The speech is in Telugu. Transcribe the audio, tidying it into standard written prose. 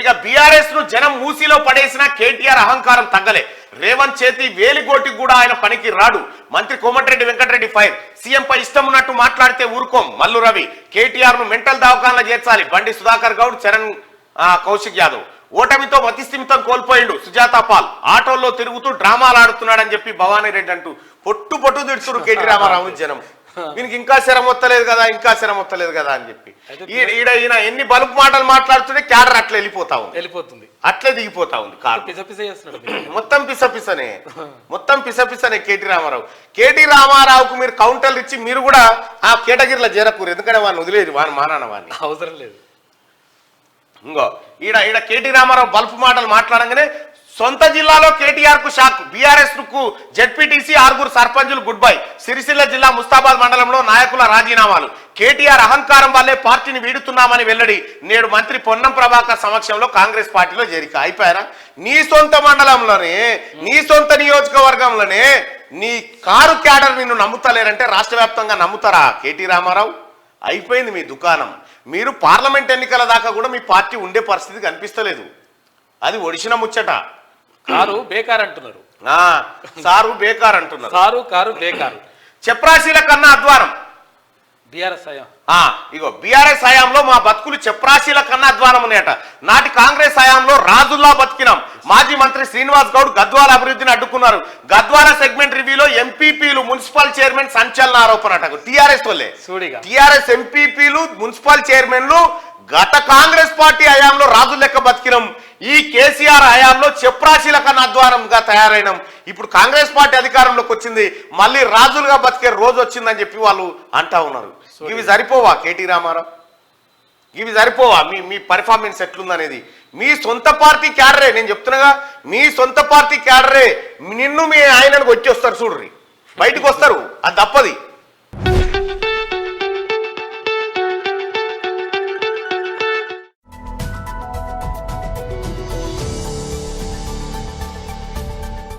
ఇక బీఆర్ఎస్ ను జనం మూసిలో పడేసిన కేటీఆర్ అహంకారం తగ్గలే. రేవంత్ చేతి వేలిగోటి కూడా ఆయన పనికి రాడు. మంత్రి కోమటిరెడ్డి వెంకటరెడ్డి ఫైర్. సీఎంపై ఇష్టం ఉన్నట్టు మాట్లాడితే ఊరుకోం. మల్లు రవి. కేటీఆర్ ను మెంటల్ దవాఖానలో చేర్చాలి. బండి సుధాకర్ గౌడ్, చరణ్ కౌశిక్ యాదవ్. ఓటమితో మతిస్థిమితం కోల్పోయిండు సుజాత పాల్. ఆటోల్లో తిరుగుతూ డ్రామాలు ఆడుతున్నాడని చెప్పి భవానీ రెడ్డి అంటూ పొట్టు తిడుతున్నారు కేటీ రామారావు జనం. దీనికి ఇంకా శరం వస్తలేదు కదా, ఇంకా శరం వస్తలేదు కదా అని చెప్పి ఈయన ఎన్ని బలుపు మాటలు మాట్లాడుతుంటే క్యాడర్ అట్లా వెళ్ళిపోతుంది, అట్లే దిగిపోతా ఉంది కారు. మొత్తం పిసపిసనే కేటీ రామారావుకు మీరు కౌంటర్లు ఇచ్చి మీరు కూడా ఆ కేటగిరీలో చేరకూరు. ఎందుకంటే వాడిని వదిలేదు, వాని మానాన వాడిని అవసరం లేదు. ఇంకో ఈడ కేటీ రామారావు బల్పు మాటలు మాట్లాడంగానే సొంత జిల్లాలో కేటీఆర్ కు షాక్. బీఆర్ఎస్ కు జెడ్పీటీసీ 6 సర్పంచులు గుడ్ బై. సిరిసిల్ల జిల్లా ముస్తాబాద్ మండలంలో నాయకుల రాజీనామాలు. కేటీఆర్ అహంకారం వల్లే పార్టీని వీడుతున్నామని వెల్లడి. నేడు మంత్రి పొన్నం ప్రభాకర్ సమక్షంలో కాంగ్రెస్ పార్టీలో చేరిక. అయిపోయారా? నీ సొంత మండలంలోనే, నీ సొంత నియోజకవర్గంలోనే నీ కారు క్యాడర్ నిన్ను నమ్ముతలేరంటే రాష్ట్ర వ్యాప్తంగా నమ్ముతారా కేటీ రామారావు? అయిపోయింది మీ దుకాణం. మీరు పార్లమెంట్ ఎన్నికల దాకా కూడా మీ పార్టీ ఉండే పరిస్థితి కనిపిస్తలేదు. అది ఒడిసిన ముచ్చట. కారు బేకార్ అంటున్నారు. సారు బేకార్ అంటున్నారు. కారు బేకారు. చెప్రాశీల కన్నా అధ్వానం. బీఆర్ఎస్ హయాం. ఇగో బీఆర్ఎస్ హయాంలో మా బతుకులు చెప్రాశీల కన్నా అధ్వానం ఉన్నాయట. నాటి కాంగ్రెస్ హయాంలో రాజుల్లా బతికినాం. మాజీ మంత్రి శ్రీనివాస్ గౌడ్ గద్వాల అభివృద్ధిని అడ్డుకున్నారు. గద్వాల సెగ్మెంట్ రివ్యూలో ఎంపీపీలు, మున్సిపల్ చైర్మన్ సంచలన ఆరోపణ అట. టీఆర్ఎస్ వాళ్ళే, టీఆర్ఎస్ ఎంపీపీలు, మున్సిపల్ చైర్మన్లు గత కాంగ్రెస్ పార్టీ హయాంలో రాజుల లెక్క బతికినాం. ఈ కేసీఆర్ హయాంలో చెప్రాశీల కన్నా అధ్వానంగా తయారైనాం. ఇప్పుడు కాంగ్రెస్ పార్టీ అధికారంలోకి వచ్చింది, మళ్ళీ రాజులుగా బతికే రోజు వచ్చిందని చెప్పి వాళ్ళు అంటా ఉన్నారు. ఇవి సరిపోవా కేటీ రామారావు? ఇవి సరిపోవా? మీ పర్ఫార్మెన్స్ ఎట్లుందనేది మీ సొంత పార్టీ క్యాడరే. నేను చెప్తున్నాగా, మీ సొంత పార్టీ క్యాడరే నిన్ను మీ ఆయనకు వచ్చి వస్తారు. చూడ్రి, బయటకు వస్తారు, అది తప్పది.